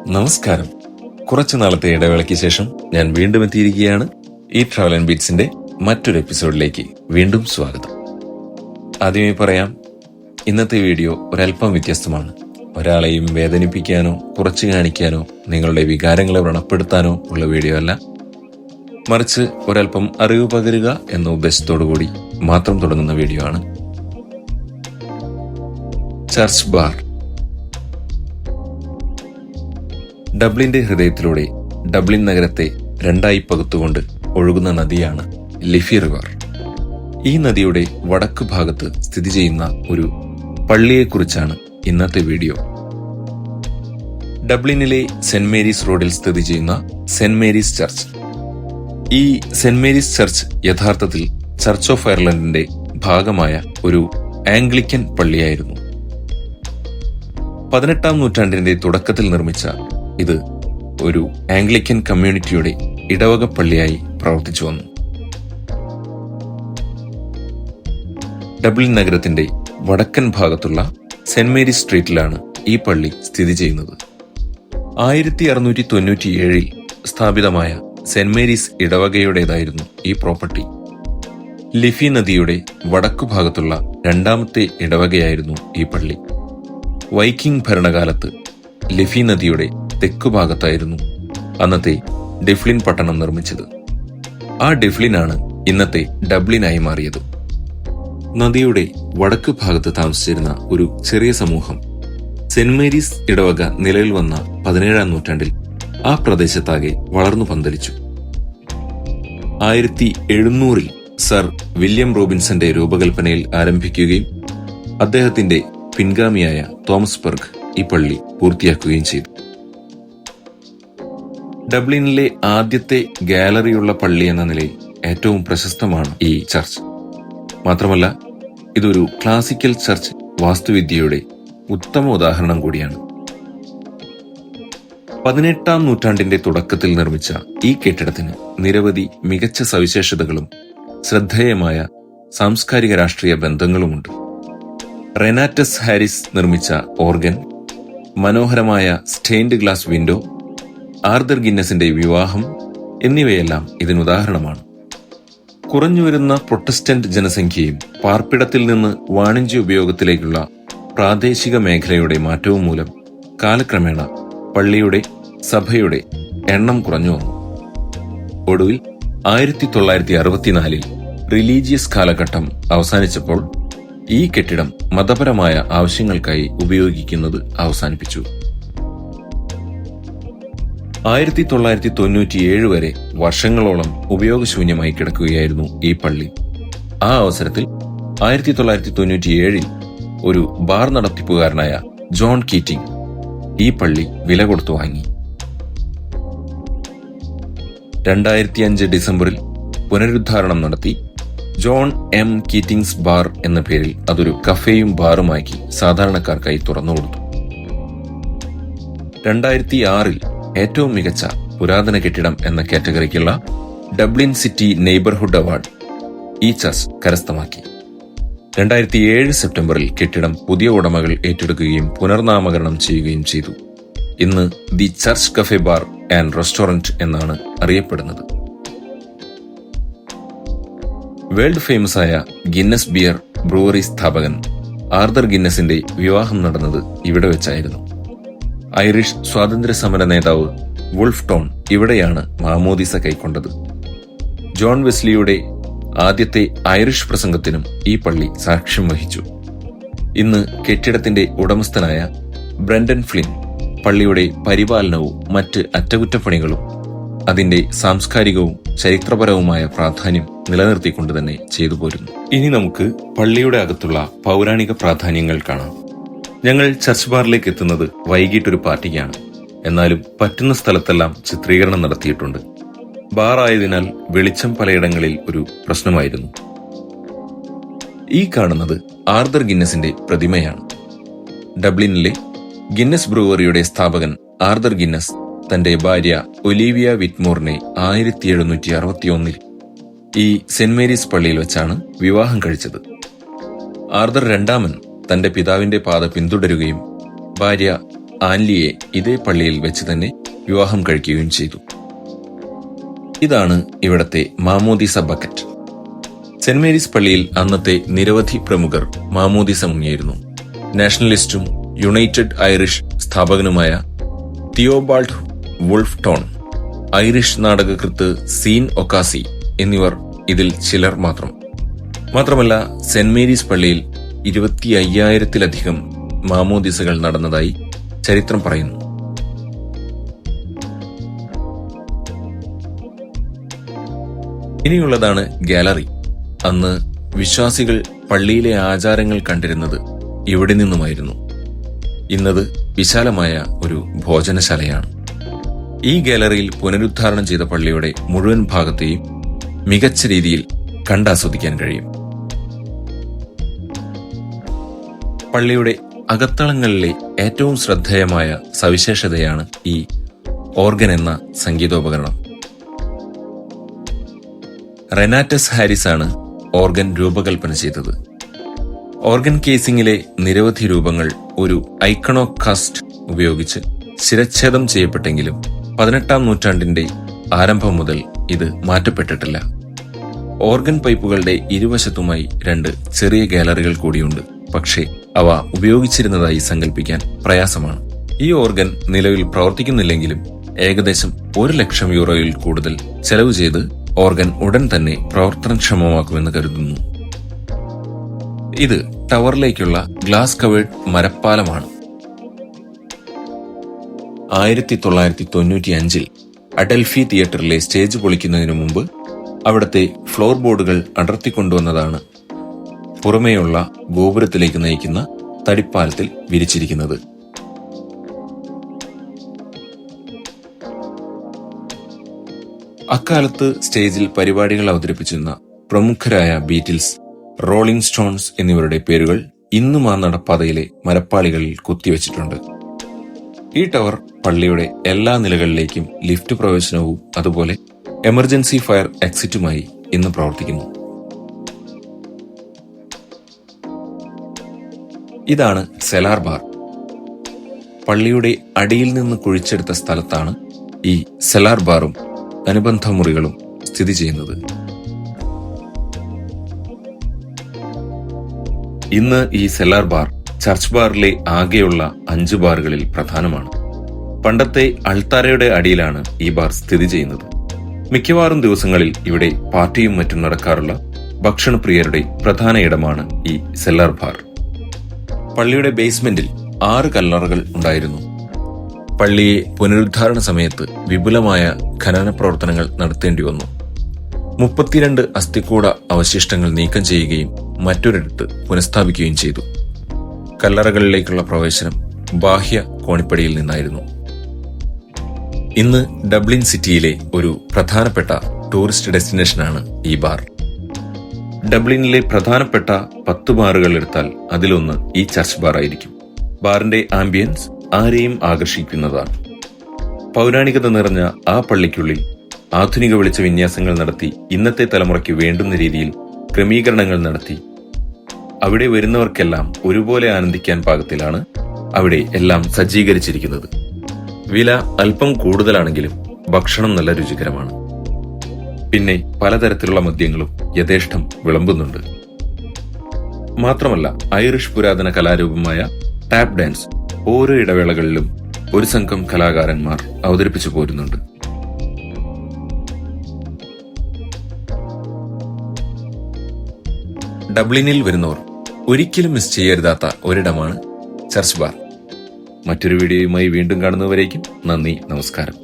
നമസ്കാരം. കുറച്ചു നാളത്തെ ഇടവേളയ്ക്ക് ശേഷം ഞാൻ വീണ്ടും എത്തിയിരിക്കുകയാണ്. ഈ ട്രാവൽ ആൻഡ് ബീറ്റ്സിന്റെ മറ്റൊരു എപ്പിസോഡിലേക്ക് വീണ്ടും സ്വാഗതം. ആദ്യമേ പറയാം, ഇന്നത്തെ വീഡിയോ ഒരല്പം വ്യത്യസ്തമാണ്. ഒരാളെയും വേദനിപ്പിക്കാനോ കുറച്ചു കാണിക്കാനോ നിങ്ങളുടെ വികാരങ്ങളെ വ്രണപ്പെടുത്താനോ ഉള്ള വീഡിയോ അല്ല, മറിച്ച് ഒരല്പം അറിവ് പകരുക എന്ന ഉദ്ദേശത്തോടുകൂടി മാത്രം തുടങ്ങുന്ന വീഡിയോ ആണ്. Church bar. ഡബ്ലിന്റെ ഹൃദയത്തിലൂടെ ഡബ്ലിൻ നഗരത്തെ രണ്ടായി പകുത്തുകൊണ്ട് ഒഴുകുന്ന നദിയാണ് ലിഫി റിവർ. ഈ നദിയുടെ വടക്ക് ഭാഗത്ത് സ്ഥിതി ചെയ്യുന്ന ഒരു പള്ളിയെക്കുറിച്ചാണ് ഇന്നത്തെ വീഡിയോ. ഡബ്ലിനിലെ സെന്റ് മേരീസ് റോഡിൽ സ്ഥിതി ചെയ്യുന്ന സെന്റ് മേരീസ് ചർച്ച്. ഈ സെന്റ് മേരീസ് ചർച്ച് യഥാർത്ഥത്തിൽ ചർച്ച് ഓഫ് അയർലൻഡിന്റെ ഭാഗമായ ഒരു ആംഗ്ലിക്കൻ പള്ളിയായിരുന്നു. 18-ാം നൂറ്റാണ്ടിന്റെ തുടക്കത്തിൽ നിർമ്മിച്ച ഇത് ഒരു ആംഗ്ലിക്കൻ കമ്മ്യൂണിറ്റിയുടെ ഇടവക പള്ളിയായി പ്രവർത്തിച്ചു വന്നു. ഡബ്ലിൻ നഗരത്തിന്റെ വടക്കൻ ഭാഗത്തുള്ള സെന്റ് മേരീസ് സ്ട്രീറ്റിലാണ് ഈ പള്ളി സ്ഥിതി ചെയ്യുന്നത്. 1697 സ്ഥാപിതമായ സെന്റ് മേരീസ് ഇടവകയുടേതായിരുന്നു ഈ പ്രോപ്പർട്ടി. ലിഫി നദിയുടെ വടക്കു ഭാഗത്തുള്ള രണ്ടാമത്തെ ഇടവകയായിരുന്നു ഈ പള്ളി. വൈക്കിംഗ് ഭരണകാലത്ത് ലിഫി നദിയുടെ തെക്കുഭാഗത്തായിരുന്നു അന്നത്തെ ഡെഫ്ലിൻ പട്ടണം നിർമ്മിച്ചത്. ആ ഡെഫ്ലിനാണ് ഇന്നത്തെ ഡബ്ലിനായി മാറിയത്. നദിയുടെ വടക്ക് ഭാഗത്ത് താമസിച്ചിരുന്ന ഒരു ചെറിയ സമൂഹം സെന്റ് മേരീസ് ഇടവക നിലവിൽ വന്ന 17-ാം നൂറ്റാണ്ടിൽ ആ പ്രദേശത്താകെ വളർന്നു പന്തലിച്ചു. 1700 സർ വില്യം റോബിൻസന്റെ രൂപകൽപ്പനയിൽ ആരംഭിക്കുകയും അദ്ദേഹത്തിന്റെ പിൻഗാമിയായ തോമസ് ബർഗ് ഈ പള്ളി പൂർത്തിയാക്കുകയും ചെയ്തു. ഡബ്ലിനിലെ ആദ്യത്തെ ഗാലറിയുള്ള പള്ളി എന്ന നിലയിൽ ഏറ്റവും പ്രശസ്തമാണ് ഈ ചർച്ച്. മാത്രമല്ല, ഇതൊരു ക്ലാസിക്കൽ ചർച്ച് വാസ്തുവിദ്യയുടെ ഉത്തമ ഉദാഹരണം കൂടിയാണ്. 18-ാം നൂറ്റാണ്ടിന്റെ തുടക്കത്തിൽ നിർമ്മിച്ച ഈ കെട്ടിടത്തിന് നിരവധി മികച്ച സവിശേഷതകളും ശ്രദ്ധേയമായ സാംസ്കാരിക രാഷ്ട്രീയ ബന്ധങ്ങളുമുണ്ട്. റെനാറ്റസ് ഹാരിസ് നിർമ്മിച്ച ഓർഗൻ, മനോഹരമായ സ്റ്റെയിൻഡ് ഗ്ലാസ് വിൻഡോ, ആർതർ ഗിന്നസിന്റെ വിവാഹം എന്നിവയെല്ലാം ഇതിനുദാഹരണമാണ്. കുറഞ്ഞുവരുന്ന പ്രൊട്ടസ്റ്റന്റ് ജനസംഖ്യയും പാർപ്പിടത്തിൽ നിന്ന് വാണിജ്യ ഉപയോഗത്തിലേക്കുള്ള പ്രാദേശിക മേഖലയുടെ മാറ്റവും മൂലം കാലക്രമേണ പള്ളിയുടെ സഭയുടെ എണ്ണം കുറഞ്ഞു വന്നു. ഒടുവിൽ 1964 റിലീജിയസ് കാലഘട്ടം അവസാനിച്ചപ്പോൾ ഈ കെട്ടിടം മതപരമായ ആവശ്യങ്ങൾക്കായി ഉപയോഗിക്കുന്നത് അവസാനിപ്പിച്ചു. 1997 വരെ വർഷങ്ങളോളം ഉപയോഗശൂന്യമായി കിടക്കുകയായിരുന്നു ഈ പള്ളി. ആ അവസരത്തിൽ 1997 ഒരു ബാർ നടത്തിപ്പുകാരനായ ജോൺ കീറ്റിംഗ് ഈ പള്ളി വില കൊടുത്തു വാങ്ങി. 2005 ഡിസംബറിൽ പുനരുദ്ധാരണം നടത്തി ജോൺ എം കീറ്റിംഗ്സ് ബാർ എന്ന പേരിൽ അതൊരു കഫേയും ബാറുമാക്കി സാധാരണക്കാർക്കായി തുറന്നുകൊടുത്തു. 2006 ഏറ്റവും മികച്ച പുരാതന കെട്ടിടം എന്ന കാറ്റഗറിക്കുള്ള ഡബ്ലിൻ സിറ്റി നെയ്ബർഹുഡ് അവാർഡ് ഈ ചർച്ച് കരസ്ഥമാക്കി. 2007 സെപ്റ്റംബറിൽ കെട്ടിടം പുതിയ ഉടമകൾ ഏറ്റെടുക്കുകയും പുനർനാമകരണം ചെയ്യുകയും ചെയ്തു. ഇന്ന് the church cafe bar and restaurant എന്നാണ് അറിയപ്പെടുന്നത്. വേൾഡ് ഫേമസ് ആയ ഗിന്നസ് ബിയർ ബ്രൂവറി സ്ഥാപകൻ ആർതർ ഗിന്നസിന്റെ വിവാഹം നടന്നത് ഇവിടെ വെച്ചായിരുന്നു. ഐറിഷ് സ്വാതന്ത്ര്യ സമര നേതാവ് വുൾഫ് ടോൺ ഇവിടെയാണ് മാമോദിസ കൈക്കൊണ്ടത്. ജോൺ വെസ്ലിയുടെ ആദ്യത്തെ ഐറിഷ് പ്രസംഗത്തിനും ഈ പള്ളി സാക്ഷ്യം വഹിച്ചു. ഇന്ന് കെട്ടിടത്തിന്റെ ഉടമസ്ഥനായ ബ്രണ്ടൻ ഫ്ലിൻ പള്ളിയുടെ പരിപാലനവും മറ്റ് അറ്റകുറ്റപ്പണികളും അതിന്റെ സാംസ്കാരികവും ചരിത്രപരവുമായ പ്രാധാന്യം നിലനിർത്തിക്കൊണ്ട് തന്നെ ചെയ്തു പോരുന്നു. ഇനി നമുക്ക് പള്ളിയുടെ അകത്തുള്ള പൗരാണിക പ്രാധാന്യങ്ങൾ കാണാം. ഞങ്ങൾ ചർച്ച് ബാറിലേക്ക് എത്തുന്നത് വൈകിട്ടൊരു പാർട്ടിക്കാണ്. എന്നാലും പറ്റുന്ന സ്ഥലത്തെല്ലാം ചിത്രീകരണം നടത്തിയിട്ടുണ്ട്. ബാർ ആയതിനാൽ വെളിച്ചം പലയിടങ്ങളിൽ ഒരു പ്രശ്നമായിരുന്നു. ഈ കാണുന്നത് ആർതർ ഗിന്നസിന്റെ പ്രതിമയാണ്. ഡബ്ലിനിലെ ഗിന്നസ് ബ്രൂവറിയുടെ സ്ഥാപകൻ ആർതർ ഗിന്നസ് തന്റെ ഭാര്യ ഒലീവിയ വിറ്റ്മോറിനെ 1761 ഈ സെന്റ് മേരീസ് പള്ളിയിൽ വെച്ചാണ് വിവാഹം കഴിച്ചത്. ആർതർ രണ്ടാമൻ തന്റെ പിതാവിന്റെ പാത പിന്തുടരുകയും ഭാര്യ ആൻലിയെ ഇതേ പള്ളിയിൽ വെച്ച് തന്നെ വിവാഹം കഴിക്കുകയും ചെയ്തു. ഇതാണ് ഇവിടത്തെ മാമോദീസ ബക്കറ്റ്. സെന്റ് മേരീസ് പള്ളിയിൽ അന്നത്തെ നിരവധി പ്രമുഖർ മാമോദീസ മുങ്ങിയിരുന്നു. നാഷണലിസ്റ്റും യുണൈറ്റഡ് ഐറിഷ് സ്ഥാപകനുമായ തിയോബാൾഡ് വുൾഫ് ടോൺ, ഐറിഷ് നാടകകൃത്ത് സീൻ ഒക്കാസി എന്നിവർ ഇതിൽ ചിലർ മാത്രം. മാത്രമല്ല, സെന്റ് മേരീസ് പള്ളിയിൽ 25,000-ലധികം മാമോദീസകൾ നടന്നതായി ചരിത്രം പറയുന്നു. ഇനിയുള്ളതാണ് ഗാലറി. അന്ന് വിശ്വാസികൾ പള്ളിയിലെ ആചാരങ്ങൾ കണ്ടിരുന്നത് ഇവിടെ നിന്നുമായിരുന്നു. ഇന്നത് വിശാലമായ ഒരു ഭോജനശാലയാണ്. ഈ ഗാലറിയിൽ പുനരുദ്ധാരണം ചെയ്ത പള്ളിയുടെ മുഴുവൻ ഭാഗത്തെയും മികച്ച രീതിയിൽ കണ്ടാസ്വദിക്കാൻ കഴിയും. പള്ളിയുടെ അകത്തളങ്ങളിലെ ഏറ്റവും ശ്രദ്ധേയമായ സവിശേഷതയാണ് ഈ ഓർഗൻ എന്ന സംഗീതോപകരണം. റെനാറ്റസ് ഹാരിസ് ആണ് ഓർഗൻ രൂപകൽപ്പന ചെയ്തത്. ഓർഗൻ കേസിംഗിലെ നിരവധി രൂപങ്ങൾ ഒരു ഐക്കണോകാസ്റ്റ് ഉപയോഗിച്ച് ശിരച്ഛേദം ചെയ്യപ്പെട്ടെങ്കിലും 18-ാം നൂറ്റാണ്ടിന്റെ ആരംഭം മുതൽ ഇത് മാറ്റപ്പെട്ടിട്ടില്ല. ഓർഗൻ പൈപ്പുകളുടെ ഇരുവശത്തുമായി 2 ചെറിയ ഗാലറികൾ കൂടിയുണ്ട്. പക്ഷേ അവ ഉപയോഗിച്ചിരുന്നതായി സങ്കല്പിക്കാൻ പ്രയാസമാണ്. ഈ ഓർഗൻ നിലവിൽ പ്രവർത്തിക്കുന്നില്ലെങ്കിലും ഏകദേശം 1,00,000 യൂറോയിൽ കൂടുതൽ ചെലവ് ചെയ്ത് ഓർഗൻ ഉടൻ തന്നെ പ്രവർത്തനക്ഷമമാക്കുമെന്ന് കരുതുന്നു. ഇത് ടവറിലേക്കുള്ള ഗ്ലാസ് കവേർഡ് മരപ്പാലമാണ്. 1995-ൽ അഡൽഫി തിയേറ്ററിലെ സ്റ്റേജ് പൊളിക്കുന്നതിനു മുമ്പ് അവിടുത്തെ ഫ്ലോർ ബോർഡുകൾ അടർത്തിക്കൊണ്ടുവന്നതാണ് പുറമേയുള്ള ഗോപുരത്തിലേക്ക് നയിക്കുന്ന തടിപ്പാലത്തിൽ വിരിച്ചിരിക്കുന്നത്. അക്കാലത്ത് സ്റ്റേജിൽ പരിപാടികൾ അവതരിപ്പിച്ചിരുന്ന പ്രമുഖരായ ബീറ്റിൽസ്, റോളിംഗ് സ്റ്റോൺസ് എന്നിവരുടെ പേരുകൾ ഇന്നും ആ നടപ്പാതയിലെ മരപ്പാളികളിൽ കുത്തിവെച്ചിട്ടുണ്ട്. ഈ ടവർ പള്ളിയുടെ എല്ലാ നിലകളിലേക്കും ലിഫ്റ്റ് പ്രവേശനവും അതുപോലെ എമർജൻസി ഫയർ എക്സിറ്റുമായി ഇന്ന് പ്രവർത്തിക്കുന്നു. ഇതാണ് സെലാർ ബാർ. പള്ളിയുടെ അടിയിൽ നിന്ന് കുഴിച്ചെടുത്ത സ്ഥലത്താണ് ഈ സെലാർ ബാറും അനുബന്ധ മുറികളും സ്ഥിതി ചെയ്യുന്നത്. ഇന്ന് ഈ സെലാർ ബാർ ചർച്ച് ബാറിലെ ആകെയുള്ള 5 ബാറുകളിൽ പ്രധാനമാണ്. പണ്ടത്തെ അൾത്താരയുടെ അടിയിലാണ് ഈ ബാർ സ്ഥിതി ചെയ്യുന്നത്. മിക്കവാറും ദിവസങ്ങളിൽ ഇവിടെ പാർട്ടിയും മറ്റും നടക്കാറുള്ള ഭക്ഷണപ്രിയരുടെ പ്രധാന ഇടമാണ് ഈ സെലാർ ബാർ. പള്ളിയുടെ ബേസ്മെന്റിൽ 6 കല്ലറകൾ ഉണ്ടായിരുന്നു. പള്ളിയെ പുനരുദ്ധാരണ സമയത്ത് വിപുലമായ ഖനന പ്രവർത്തനങ്ങൾ നടത്തേണ്ടി വന്നു. 32 അസ്ഥിക്കൂട അവശിഷ്ടങ്ങൾ നീക്കം ചെയ്യുകയും മറ്റൊരിടത്ത് പുനഃസ്ഥാപിക്കുകയും ചെയ്തു. കല്ലറകളിലേക്കുള്ള പ്രവേശനം ബാഹ്യ കോണിപ്പടിയിൽ നിന്നായിരുന്നു. ഇന്ന് ഡബ്ലിൻ സിറ്റിയിലെ ഒരു പ്രധാനപ്പെട്ട ടൂറിസ്റ്റ് ഡെസ്റ്റിനേഷനാണ് ഈ ബാർ. ഡബ്ലിനിലെ പ്രധാനപ്പെട്ട 10 ബാറുകൾ എടുത്താൽ അതിലൊന്ന് ഈ ചർച്ച് ബാർ ആയിരിക്കും. ബാറിന്റെ ആംബിയൻസ് ആരെയും ആകർഷിക്കുന്നതാണ്. പൗരാണികത നിറഞ്ഞ ആ പള്ളിക്കുള്ളിൽ ആധുനിക വെളിച്ച വിന്യാസങ്ങൾ നടത്തി ഇന്നത്തെ തലമുറയ്ക്ക് വേണ്ടുന്ന രീതിയിൽ ക്രമീകരണങ്ങൾ നടത്തി അവിടെ വരുന്നവർക്കെല്ലാം ഒരുപോലെ ആനന്ദിക്കാൻ പാകത്തിലാണ് അവിടെ എല്ലാം സജ്ജീകരിച്ചിരിക്കുന്നത്. വില അല്പം കൂടുതലാണെങ്കിലും ഭക്ഷണം നല്ല രുചികരമാണ്. പിന്നെ പലതരത്തിലുള്ള മദ്യങ്ങളും യഥേഷ്ടം വിളമ്പുന്നുണ്ട്. മാത്രമല്ല, ഐറിഷ് പുരാതന കലാരൂപമായ ടാപ്പ് ഡാൻസ് ഓരോ ഇടവേളകളിലും ഒരു സംഘം കലാകാരന്മാർ അവതരിപ്പിച്ചു പോരുന്നുണ്ട്. ഡബ്ലിനിൽ വരുന്നവർ ഒരിക്കലും മിസ് ചെയ്യരുതാത്ത ഒരിടമാണ് ചർച്ച് ബാർ. മറ്റൊരു വീഡിയോയുമായി വീണ്ടും കാണുന്നവരേക്കും നന്ദി, നമസ്കാരം.